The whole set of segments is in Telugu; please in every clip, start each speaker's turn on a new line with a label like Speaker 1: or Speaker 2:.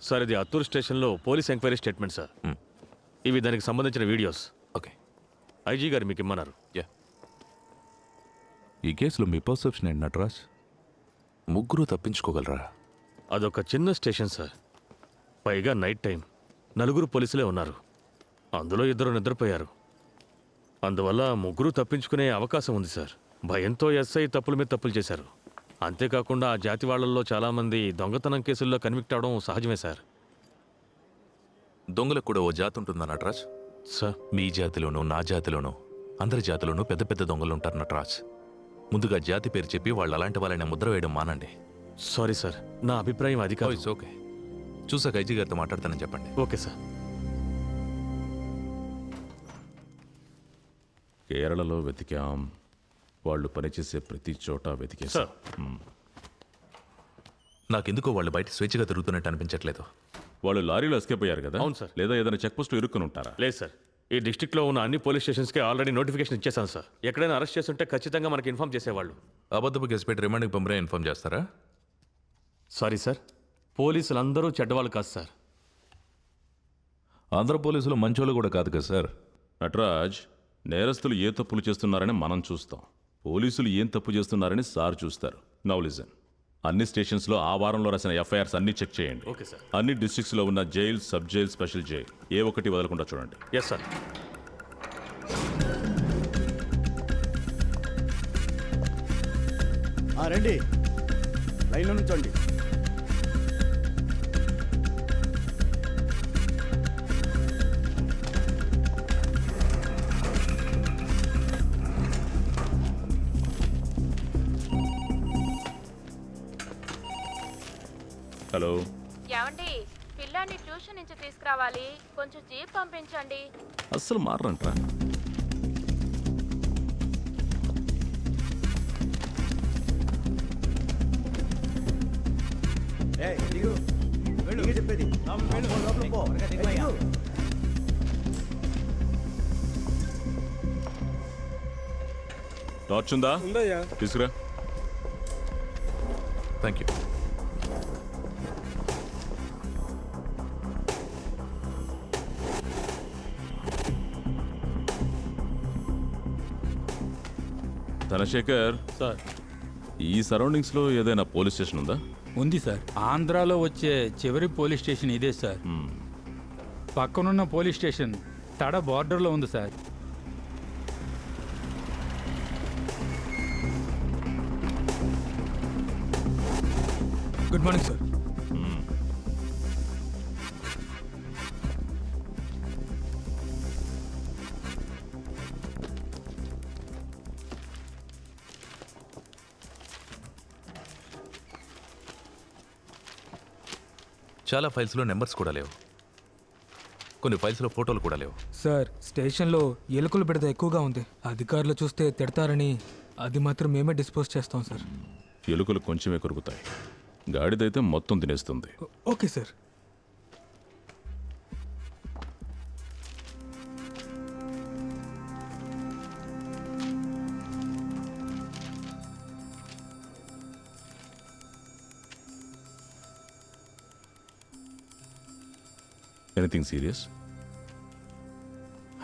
Speaker 1: సార్ ఇది అత్తూరు స్టేషన్లో పోలీస్ ఎంక్వైరీ స్టేట్మెంట్ సార్. ఇవి దానికి సంబంధించిన వీడియోస్.
Speaker 2: ఓకే.
Speaker 1: ఐజీ గారు మీకు ఇమ్మన్నారు.
Speaker 3: ఈ కేసులో మీ పర్సెప్షన్ ఏంటి నటరాజ్?
Speaker 2: ముగ్గురు తప్పించుకోగలరా?
Speaker 1: అదొక చిన్న స్టేషన్ సార్, పైగా నైట్ టైం. 4 పోలీసులే ఉన్నారు, అందులో 2 నిద్రపోయారు. అందువల్ల ముగ్గురు తప్పించుకునే అవకాశం ఉంది సార్. భయంతో ఎస్ఐ తప్పుల మీద తప్పులు చేశారు. అంతేకాకుండా ఆ జాతి వాళ్లలో చాలామంది దొంగతనం కేసుల్లో కన్విక్ట్ అవడం సహజమే సార్.
Speaker 2: దొంగలకు కూడా ఓ జాతి ఉంటుందా నటరాజ్?
Speaker 1: సార్
Speaker 2: మీ జాతిలోనూ నా జాతిలోనూ అందరి జాతిలోనూ పెద్ద పెద్ద దొంగలు ఉంటారు నటరాజ్. ముందుగా జాతి పేరు చెప్పి వాళ్ళు అలాంటి వాళ్ళని ముద్ర వేయడం మానండి.
Speaker 1: సారీ సార్, నా అభిప్రాయం అది కాదు.
Speaker 2: It's okay. చూసాక ఐజీ గారితో మాట్లాడతానని చెప్పండి.
Speaker 1: Okay sir.
Speaker 3: కేరళలో వెతికాం, వాళ్ళు పనిచేసే ప్రతి చోట వెతికేశాం.
Speaker 1: సార్
Speaker 2: నాకెందుకో వాళ్ళు బయట స్వేచ్ఛగా తిరుగుతున్నట్టు అనిపించట్లేదు.
Speaker 3: వాళ్ళు లారీలో ఎస్కేప్ అయ్యారు కదా?
Speaker 1: అవును సార్.
Speaker 3: లేదా ఏదైనా చెక్ పోస్ట్ ఇరుక్కుని ఉంటారా?
Speaker 1: లేదు సార్, ఈ డిస్ట్రిక్ట్లో ఉన్న అన్ని పోలీస్ స్టేషన్స్కి ఆల్రెడీ నోటిఫికేషన్ ఇచ్చేసాను సార్. ఎక్కడైనా అరెస్ట్ చేస్తుంటే ఖచ్చితంగా మనకి ఇన్ఫార్మ్ చేసేవాళ్ళు.
Speaker 2: అబద్ధపు కేసు పెట్టి రిమాండ్కి పంపినా ఇన్ఫార్మ్ చేస్తారా?
Speaker 1: సారీ సార్, పోలీసులు అందరూ చెడ్డవాళ్ళు కాదు సార్.
Speaker 3: ఆంధ్ర పోలీసులు మంచోళ్ళు కూడా కాదు కదా సార్. నటరాజ్, నేరస్తులు ఏ తప్పులు చేస్తున్నారని మనం చూస్తాం, పోలీసులు ఏం తప్పు చేస్తున్నారని సార్ చూస్తారు. నౌ లిజన్, అన్ని స్టేషన్స్లో ఆ వారంలో రాసిన ఎఫ్ఐఆర్స్ అన్ని చెక్ చేయండి.
Speaker 1: Okay sir.
Speaker 3: అన్ని డిస్ట్రిక్ట్స్లో ఉన్న jail, sub jail, special jail ఏ ఒక్కటి వదలకుండా చూడండి.
Speaker 1: Yes sir.
Speaker 4: రండి, లైన్లో నుంచోండి.
Speaker 3: హలో,
Speaker 5: ఏమండి, పిల్లాన్ని ట్యూషన్ నుంచి తీసుకురావాలి, కొంచెం జీప్ పంపించండి.
Speaker 3: అస్సలు మారంట్రా.
Speaker 4: చెప్పేది
Speaker 3: టార్చ్ ఉందా? తీసుకురా.
Speaker 2: Thank you.
Speaker 3: ధనశేఖర్
Speaker 1: సార్
Speaker 3: ఈ సరౌండింగ్స్లో ఏదైనా పోలీస్ స్టేషన్ ఉందా?
Speaker 6: ఉంది సార్. ఆంధ్రాలో వచ్చే చివరి పోలీస్ స్టేషన్ ఇదే సార్. పక్కనున్న పోలీస్ స్టేషన్ తడ బార్డర్లో ఉంది సార్. Good morning sir.
Speaker 2: చాలా ఫైల్స్లో నెంబర్స్ కూడా లేవు, కొన్ని ఫైల్స్లో ఫోటోలు కూడా లేవు.
Speaker 7: సార్, స్టేషన్లో ఎలుకల బిడత ఎక్కువగా ఉంది. అధికారులు చూస్తే తిడతారని అది మాత్రం మేమే డిస్పోజ్ చేస్తాం సార్.
Speaker 3: ఎలుకలు కొంచెమే కొరుకుతాయి, గాడిదైతే మొత్తం తినేస్తుంది.
Speaker 7: Okay sir.
Speaker 3: Anything serious?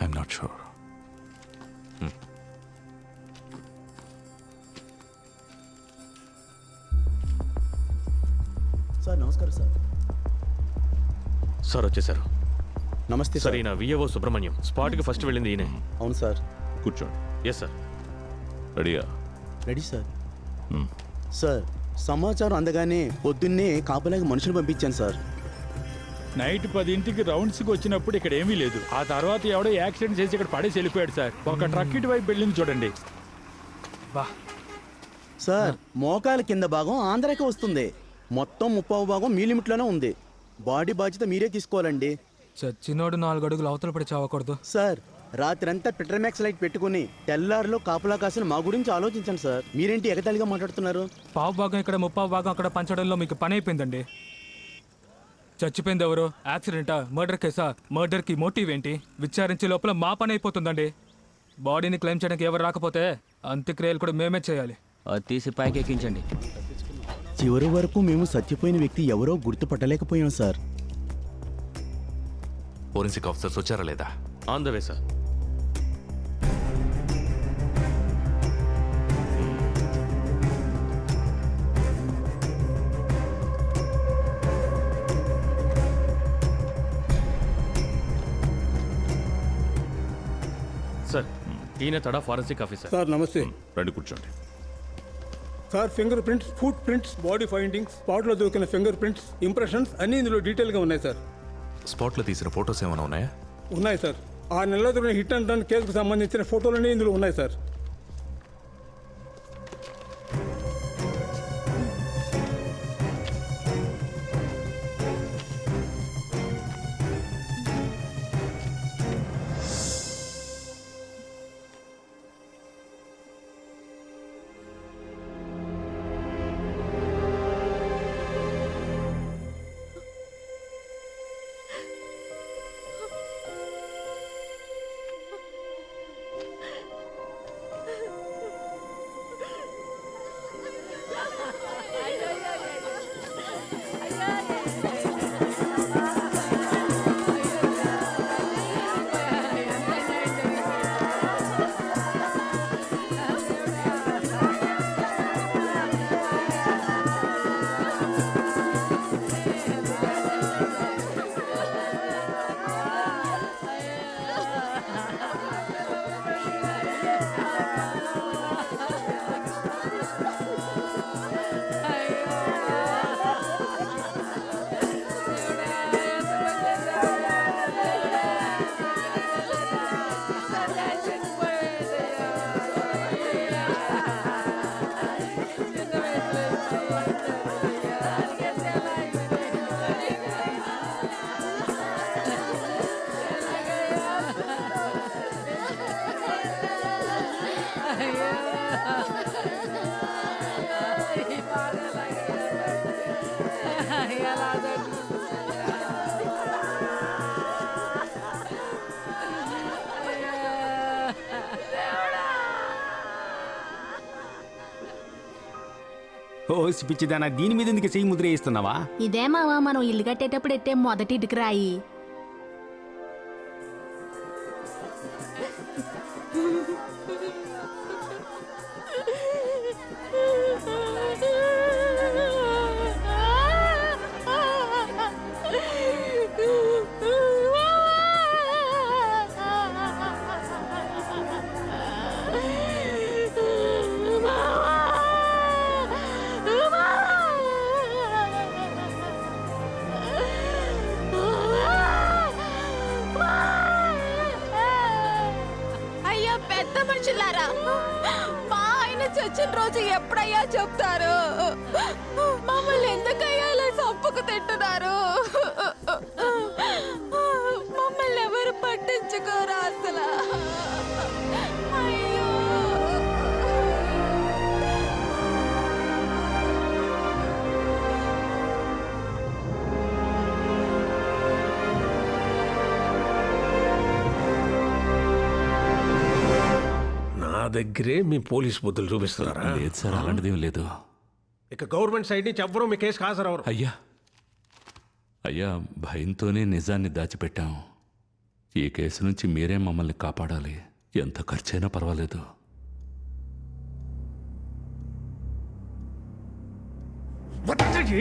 Speaker 2: I'm not sure.
Speaker 4: Sir నమస్కారం సార్.
Speaker 1: సార్ వచ్చేసారు.
Speaker 4: నమస్తే
Speaker 1: సార్, ఈయన విఏఓ సుబ్రహ్మణ్యం. స్పాట్కి ఫస్ట్ వెళ్ళింది ఈయనే.
Speaker 4: అవును సార్.
Speaker 3: కూర్చోండి.
Speaker 1: Yes sir.
Speaker 3: రెడీయా?
Speaker 4: Ready sir. సార్, సమాచారం అందగానే పొద్దున్నే కాపలాకి మనుషులు పంపించాను సార్.
Speaker 6: నైట్ 10ంటికి రౌండ్స్కి వచ్చినప్పుడు ఇక్కడ ఏమీ లేదు. ఆ తర్వాత ఎవడో యాక్సిడెంట్ చేసి ఇక్కడ పడేసి వెళ్ళిపోయాడు సార్. ఒక ట్రక్ ఇటు వైపు వెళ్ళింది చూడండి.
Speaker 7: బా
Speaker 4: సార్, మోకాల కింద భాగం ఆంధ్రాకి వస్తుంది, మొత్తం 30వ భాగం మీ లిమిట్లోనే ఉంది. బాడీ బాధ్యత మీరే తీసుకోవాలండి.
Speaker 7: చచ్చినోడు 4 అడుగులు అవతల పడి చావకూడదు
Speaker 4: సార్, రాత్రంతా పెట్రోమాక్స్ లైట్ పెట్టుకుని తెల్లారిలో కాపలా కాసిన మా గురించి ఆలోచించండి సార్. మీరేంటి ఎగతాళిగా మాట్లాడుతున్నారు?
Speaker 7: పావు భాగం ఇక్కడ 30వ భాగం అక్కడ పంచడంలో మీకు పని అయిపోయిందండి. చచ్చిపోయింది ఎవరు? యాక్సిడెంటా? మర్డర్ కేసా? మర్డర్కి మోటివ్ ఏంటి? విచారించే లోపల మా పని అయిపోతుందండి. బాడీని క్లెయిమ్ చేయడానికి ఎవరు రాకపోతే అంత్యక్రియలు కూడా మేమే చేయాలి.
Speaker 8: అది తీసి పైకి ఎక్కించండి.
Speaker 4: చివరి వరకు మేము చచ్చిపోయిన వ్యక్తి ఎవరో గుర్తుపట్టలేకపోయాం సార్.
Speaker 2: ఫోరెన్సిక్ ఆఫీసర్స్ వచ్చారా లేదా?
Speaker 1: On the way sir. Sir, ఈయన తడా ఫారెన్సిక్ ఆఫీసర్.
Speaker 8: సార్ నమస్తే.
Speaker 3: రండి కూర్చోండి.
Speaker 8: Sir finger prints, foot prints, body findings, స్పాట్లో దొరికిన ఫింగర్ ప్రింట్స్, ఇంప్రెషన్స్ అన్నీ ఇందులో డీటెయిల్గా ఉన్నాయి సార్.
Speaker 2: స్పాట్లో తీసిన ఫొటోస్ ఏమైనా ఉన్నాయా?
Speaker 8: ఉన్నాయి సార్. 6 నెలల్లో దొరికిన హిట్ అండ్ రన్ కేసుకు సంబంధించిన ఫోటోలన్నీ ఇందులో ఉన్నాయి సార్.
Speaker 9: ఓ పిచ్చిదానా, దీని మీద ఎందుకు చెయ్యి ముద్ర వేస్తున్నావా?
Speaker 10: ఇదే మావా మనం ఇల్లు కట్టేటప్పుడు ఎట్టే మొదటి ఇటుకు రాయి.
Speaker 5: చచ్చిన రోజు ఎప్పుడయ్యా చెప్తారు? మమ్మల్ని ఎందుకయ్యా ఇలా చంపుకు తింటున్నారు? మమ్మల్ని ఎవరు పట్టించుకోరా అసలు? అయ్యో,
Speaker 11: దగ్గరే మీ పోలీస్ బుద్ధులు చూపిస్తున్నారా?
Speaker 9: లేదు సార్, అలాంటిదేం లేదు.
Speaker 11: ఇక గవర్నమెంట్ సైడ్ నుంచి ఎవ్వరూ మీ కేసు హాజరవరు.
Speaker 9: అయ్యా భయంతోనే నిజాన్ని దాచిపెట్టాం. ఈ కేసు నుంచి మీరే మమ్మల్ని కాపాడాలి. ఎంత ఖర్చైనా పర్వాలేదు.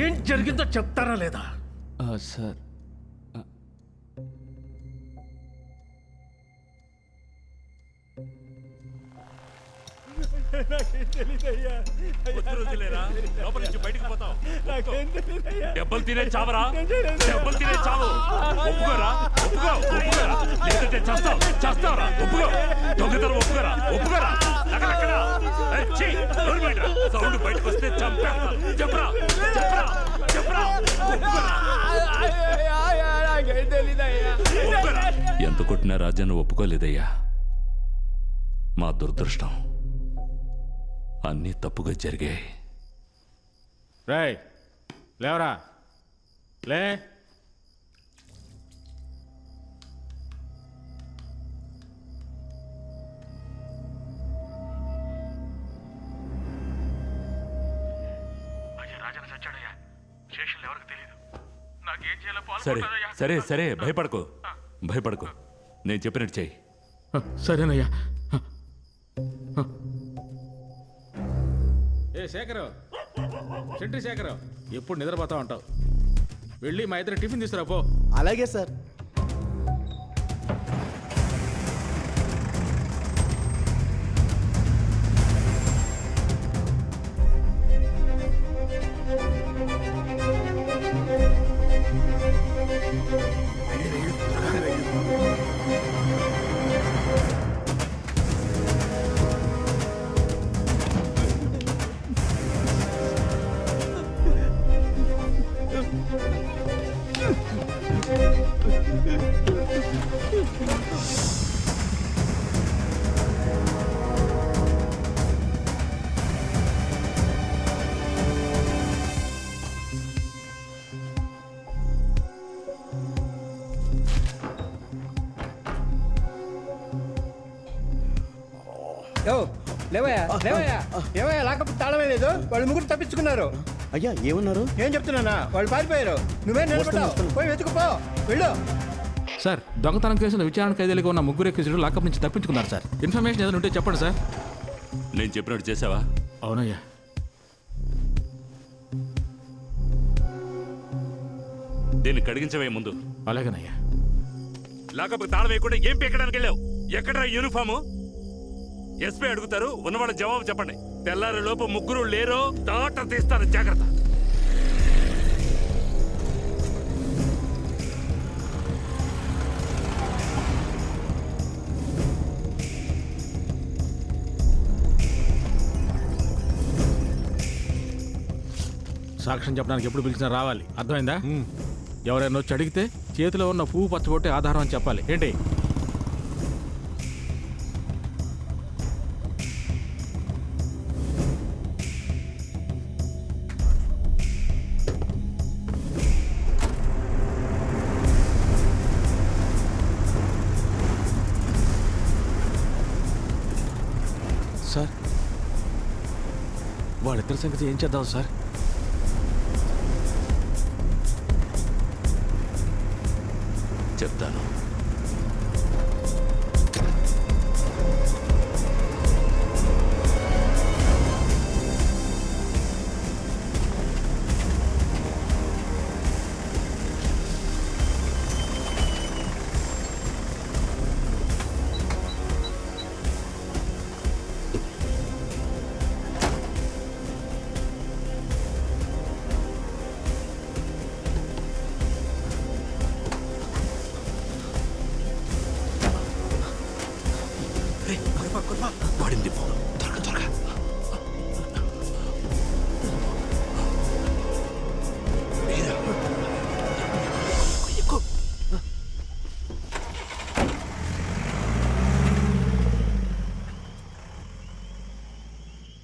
Speaker 11: ఏం జరిగిందో చెప్తారా లేదా?
Speaker 9: సార్
Speaker 2: దెబ్బలు తినే చావరా, దెబ్బలు తినే చావు. ఒప్పుకోరా, ఒప్పుకోరా, లేదంటే చేస్తావు, చేస్తావరా? ఒప్పుకో, దొంగతనం ఒప్పుకోరా, ఒప్పుకోరా. సౌండ్ బయటకు వస్తే చంపేస్తా. చెప్పరా, చెప్పరా, చెప్పరా.
Speaker 9: ఎంత కొట్టినా రాజాను ఒప్పుకోలేదయ్యా. మా దురదృష్టం, అన్నీ తప్పుగా జరిగాయి.
Speaker 11: రేయ్ లేవరా, లే.
Speaker 9: సరే సరే సరే, భయపడకు. భయపడకు నేను చెప్పినట్టు చెయ్యి.
Speaker 7: సరేనయ్యా.
Speaker 12: ఏ శేఖరు, సెంట్రీ శేఖరు, ఎప్పుడు నిద్రపోతా ఉంటావు? వెళ్ళి మా ఇద్దరు టిఫిన్ తీసుకురా పో.
Speaker 4: అలాగే సార్.
Speaker 8: ఏమయ్యా లాకపోతే తాళమే లేదు. వాళ్ళు ముగ్గురు తప్పించుకున్నారు.
Speaker 4: అయ్యా ఏమన్నారు?
Speaker 8: ఏం చెప్తున్నానా, వాళ్ళు పారిపోయారు. నువ్వే నిలబడ్డావు. పోయి వెతుకుపో, వెళ్ళు.
Speaker 12: సార్, దొంగతనం కేసులో విచారణ ఖైదీలుగా ఉన్న ముగ్గురు ఎక్కిజుడు లాకప్ నుంచి తప్పించుకున్నారు సార్. ఇన్ఫర్మేషన్ ఏదైనా ఉంటే చెప్పండి సార్.
Speaker 9: నేను చెప్పినట్టు చేసావా?
Speaker 12: అవునయ్యా.
Speaker 2: దీన్ని కడిగించవే ముందు.
Speaker 12: అలాగేనయ్యా.
Speaker 2: లాకప్కి తాళం వేయకుండా ఏం పీకడానికి వెళ్ళావు? ఎక్కడ్రా యూనిఫాము? ఎస్పీ అడుగుతారు, ఉన్నవాళ్ళ జవాబు చెప్పండి. తెల్లారి లోపు ముగ్గురు లేరో తాట తీస్తారు, జాగ్రత్త.
Speaker 12: సాక్ష్యం చెప్పడానికి ఎప్పుడు పిలిచినా రావాలి, అర్థమైందా? ఎవరైనా వచ్చి అడిగితే చేతిలో ఉన్న పువ్వు పచ్చబొట్టే ఆధారం అని చెప్పాలి. ఏంటి?
Speaker 1: సార్, వాళ్ళిద్దరి సంగతి ఏం చేద్దాం సార్?
Speaker 9: చెప్తాను.
Speaker 1: పడింది, త్వరగా త్వరగా.